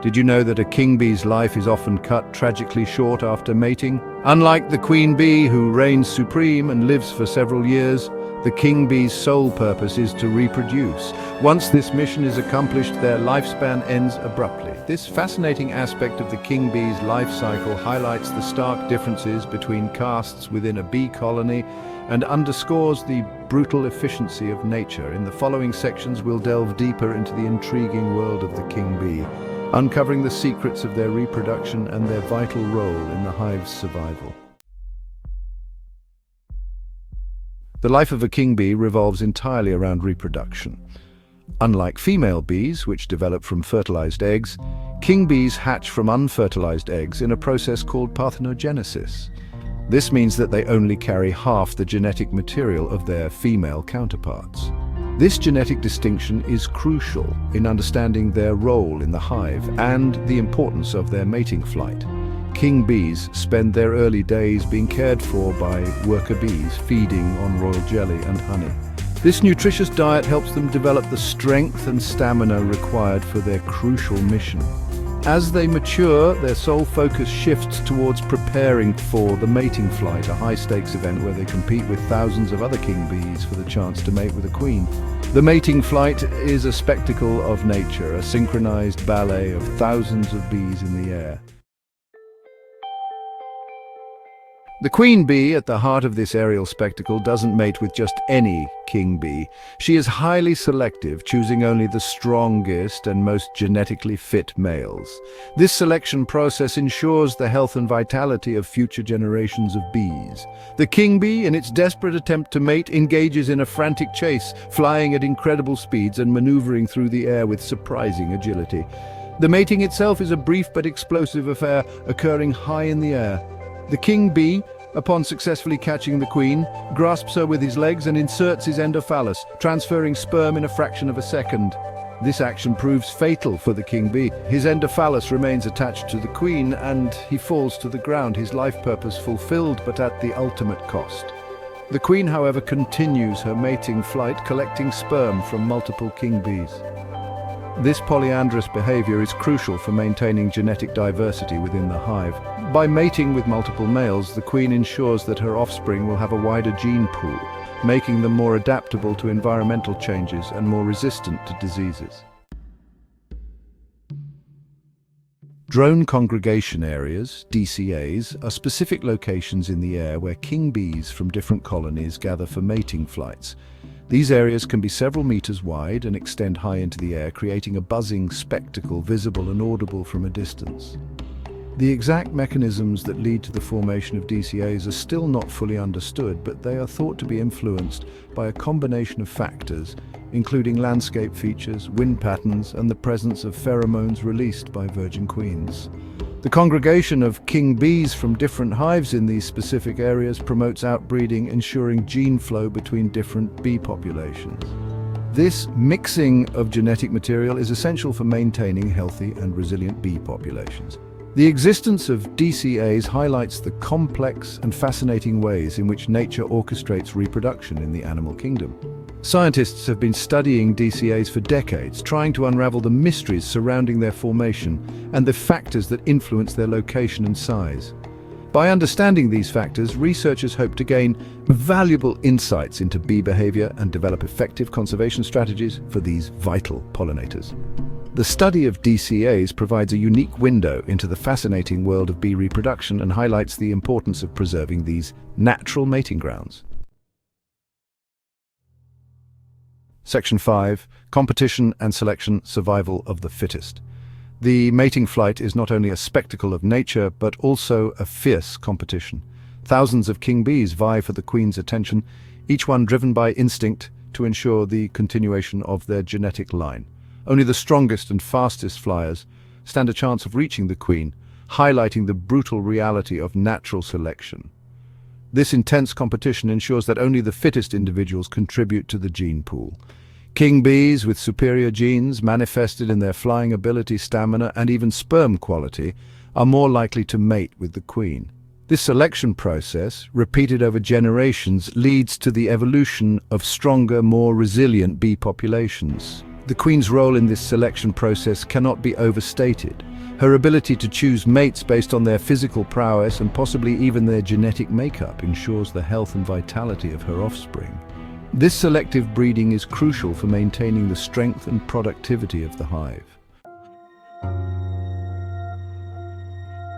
Did you know that a king bee's life is often cut tragically short after mating? Unlike the queen bee, who reigns supreme and lives for several years, the king bee's sole purpose is to reproduce. Once this mission is accomplished, their lifespan ends abruptly. This fascinating aspect of the king bee's life cycle highlights the stark differences between castes within a bee colony and underscores the brutal efficiency of nature. In the following sections, we'll delve deeper into the intriguing world of the king bee, uncovering the secrets of their reproduction and their vital role in the hive's survival. The life of a king bee revolves entirely around reproduction. Unlike female bees, which develop from fertilized eggs, king bees hatch from unfertilized eggs in a process called parthenogenesis. This means that they only carry half the genetic material of their female counterparts. This genetic distinction is crucial in understanding their role in the hive and the importance of their mating flight. King bees spend their early days being cared for by worker bees, feeding on royal jelly and honey. This nutritious diet helps them develop the strength and stamina required for their crucial mission. As they mature, their sole focus shifts towards preparing for the mating flight, a high-stakes event where they compete with thousands of other king bees for the chance to mate with a queen. The mating flight is a spectacle of nature, a synchronized ballet of thousands of bees in the air. The queen bee, at the heart of this aerial spectacle, doesn't mate with just any king bee. She is highly selective, choosing only the strongest and most genetically fit males. This selection process ensures the health and vitality of future generations of bees. The king bee, in its desperate attempt to mate, engages in a frantic chase, flying at incredible speeds and maneuvering through the air with surprising agility. The mating itself is a brief but explosive affair, occurring high in the air. The king bee, upon successfully catching the queen, grasps her with his legs and inserts his endophallus, transferring sperm in a fraction of a second. This action proves fatal for the king bee. His endophallus remains attached to the queen and he falls to the ground, his life purpose fulfilled but at the ultimate cost. The queen, however, continues her mating flight, collecting sperm from multiple king bees. This polyandrous behavior is crucial for maintaining genetic diversity within the hive. By mating with multiple males, the queen ensures that her offspring will have a wider gene pool, making them more adaptable to environmental changes and more resistant to diseases. Drone congregation areas, DCAs, are specific locations in the air where king bees from different colonies gather for mating flights. These areas can be several meters wide and extend high into the air, creating a buzzing spectacle visible and audible from a distance. The exact mechanisms that lead to the formation of DCAs are still not fully understood, but they are thought to be influenced by a combination of factors, including landscape features, wind patterns, and the presence of pheromones released by virgin queens. The congregation of king bees from different hives in these specific areas promotes outbreeding, ensuring gene flow between different bee populations. This mixing of genetic material is essential for maintaining healthy and resilient bee populations. The existence of DCAs highlights the complex and fascinating ways in which nature orchestrates reproduction in the animal kingdom. Scientists have been studying DCAs for decades, trying to unravel the mysteries surrounding their formation and the factors that influence their location and size. By understanding these factors, researchers hope to gain valuable insights into bee behavior and develop effective conservation strategies for these vital pollinators. The study of DCAs provides a unique window into the fascinating world of bee reproduction and highlights the importance of preserving these natural mating grounds. Section 5. Competition and Selection, Survival of the Fittest. The mating flight is not only a spectacle of nature, but also a fierce competition. Thousands of king bees vie for the queen's attention, each one driven by instinct to ensure the continuation of their genetic line. Only the strongest and fastest flyers stand a chance of reaching the queen, highlighting the brutal reality of natural selection. This intense competition ensures that only the fittest individuals contribute to the gene pool. King bees with superior genes, manifested in their flying ability, stamina, and even sperm quality, are more likely to mate with the queen. This selection process, repeated over generations, leads to the evolution of stronger, more resilient bee populations. The queen's role in this selection process cannot be overstated. Her ability to choose mates based on their physical prowess and possibly even their genetic makeup ensures the health and vitality of her offspring. This selective breeding is crucial for maintaining the strength and productivity of the hive.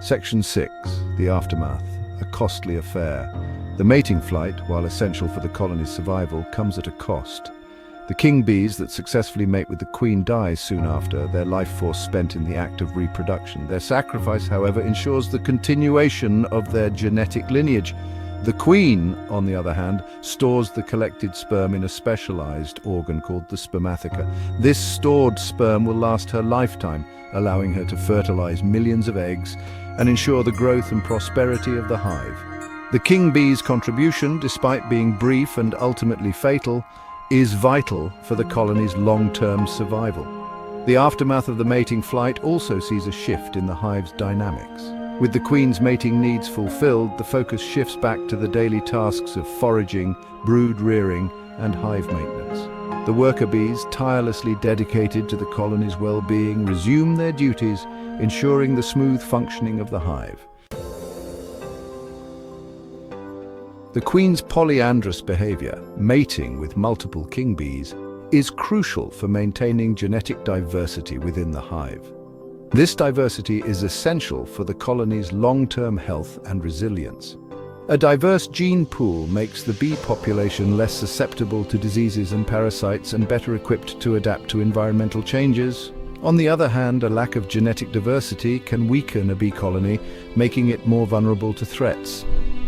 Section 6. The aftermath. A costly affair. The mating flight, while essential for the colony's survival, comes at a cost. The king bees that successfully mate with the queen die soon after, their life force spent in the act of reproduction. Their sacrifice, however, ensures the continuation of their genetic lineage. The queen, on the other hand, stores the collected sperm in a specialized organ called the spermatheca. This stored sperm will last her lifetime, allowing her to fertilize millions of eggs and ensure the growth and prosperity of the hive. The king bee's contribution, despite being brief and ultimately fatal, is vital for the colony's long-term survival. The aftermath of the mating flight also sees a shift in the hive's dynamics. With the queen's mating needs fulfilled, the focus shifts back to the daily tasks of foraging, brood rearing, and hive maintenance. The worker bees, tirelessly dedicated to the colony's well-being, resume their duties, ensuring the smooth functioning of the hive. The queen's polyandrous behavior, mating with multiple king bees, is crucial for maintaining genetic diversity within the hive. This diversity is essential for the colony's long-term health and resilience. A diverse gene pool makes the bee population less susceptible to diseases and parasites and better equipped to adapt to environmental changes. On the other hand, a lack of genetic diversity can weaken a bee colony, making it more vulnerable to threats.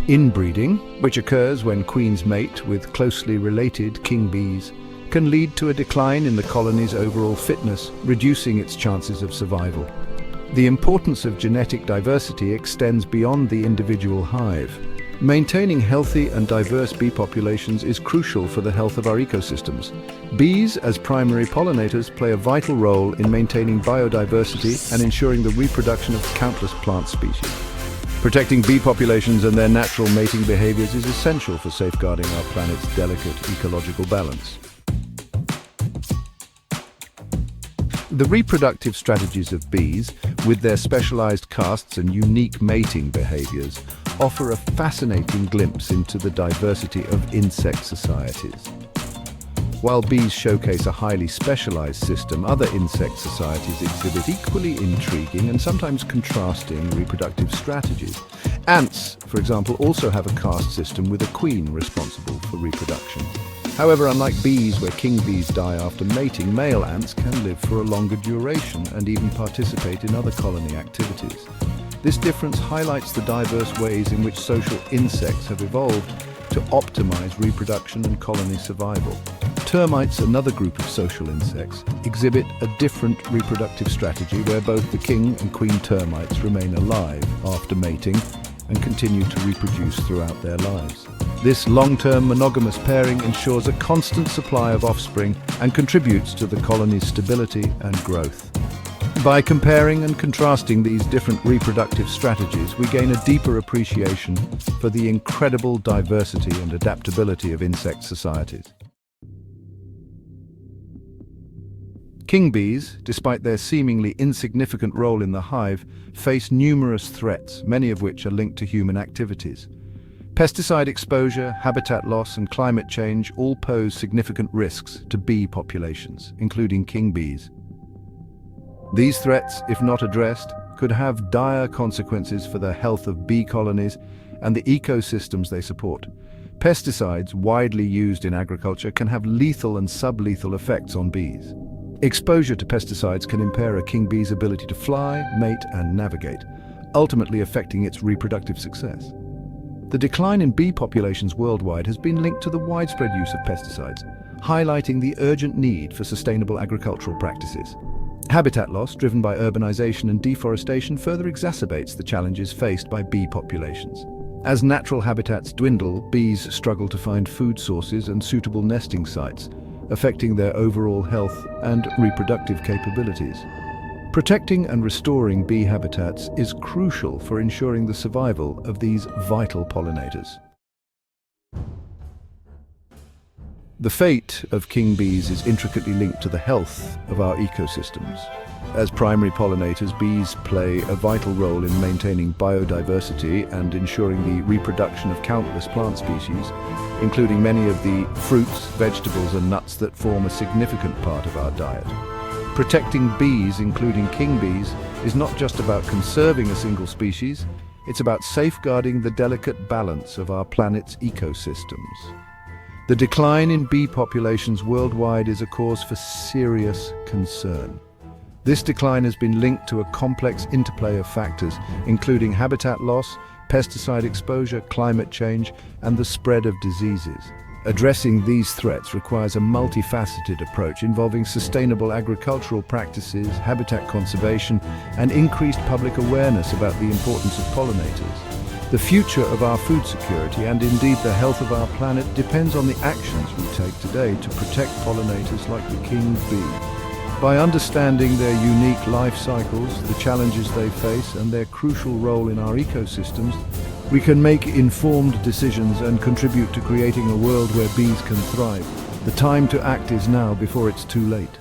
Inbreeding, which occurs when queens mate with closely related king bees, can lead to a decline in the colony's overall fitness, reducing its chances of survival. The importance of genetic diversity extends beyond the individual hive. Maintaining healthy and diverse bee populations is crucial for the health of our ecosystems. Bees, as primary pollinators, play a vital role in maintaining biodiversity and ensuring the reproduction of countless plant species. Protecting bee populations and their natural mating behaviors is essential for safeguarding our planet's delicate ecological balance. The reproductive strategies of bees, with their specialized castes and unique mating behaviors, offer a fascinating glimpse into the diversity of insect societies. While bees showcase a highly specialized system, other insect societies exhibit equally intriguing and sometimes contrasting reproductive strategies. Ants, for example, also have a caste system with a queen responsible for reproduction. However, unlike bees, where king bees die after mating, male ants can live for a longer duration and even participate in other colony activities. This difference highlights the diverse ways in which social insects have evolved to optimize reproduction and colony survival. Termites, another group of social insects, exhibit a different reproductive strategy where both the king and queen termites remain alive after mating and continue to reproduce throughout their lives. This long-term monogamous pairing ensures a constant supply of offspring and contributes to the colony's stability and growth. By comparing and contrasting these different reproductive strategies, we gain a deeper appreciation for the incredible diversity and adaptability of insect societies. King bees, despite their seemingly insignificant role in the hive, face numerous threats, many of which are linked to human activities. Pesticide exposure, habitat loss, and climate change all pose significant risks to bee populations, including king bees. These threats, if not addressed, could have dire consequences for the health of bee colonies and the ecosystems they support. Pesticides, widely used in agriculture, can have lethal and sublethal effects on bees. Exposure to pesticides can impair a king bee's ability to fly, mate, and navigate, ultimately affecting its reproductive success. The decline in bee populations worldwide has been linked to the widespread use of pesticides, highlighting the urgent need for sustainable agricultural practices. Habitat loss, driven by urbanization and deforestation, further exacerbates the challenges faced by bee populations. As natural habitats dwindle, bees struggle to find food sources and suitable nesting sites, affecting their overall health and reproductive capabilities. Protecting and restoring bee habitats is crucial for ensuring the survival of these vital pollinators. The fate of king bees is intricately linked to the health of our ecosystems. As primary pollinators, bees play a vital role in maintaining biodiversity and ensuring the reproduction of countless plant species, including many of the fruits, vegetables, and nuts that form a significant part of our diet. Protecting bees, including king bees, is not just about conserving a single species, it's about safeguarding the delicate balance of our planet's ecosystems. The decline in bee populations worldwide is a cause for serious concern. This decline has been linked to a complex interplay of factors, including habitat loss, pesticide exposure, climate change, and the spread of diseases. Addressing these threats requires a multifaceted approach involving sustainable agricultural practices, habitat conservation, and increased public awareness about the importance of pollinators. The future of our food security, and indeed the health of our planet, depends on the actions we take today to protect pollinators like the king bee. By understanding their unique life cycles, the challenges they face, and their crucial role in our ecosystems, we can make informed decisions and contribute to creating a world where bees can thrive. The time to act is now before it's too late.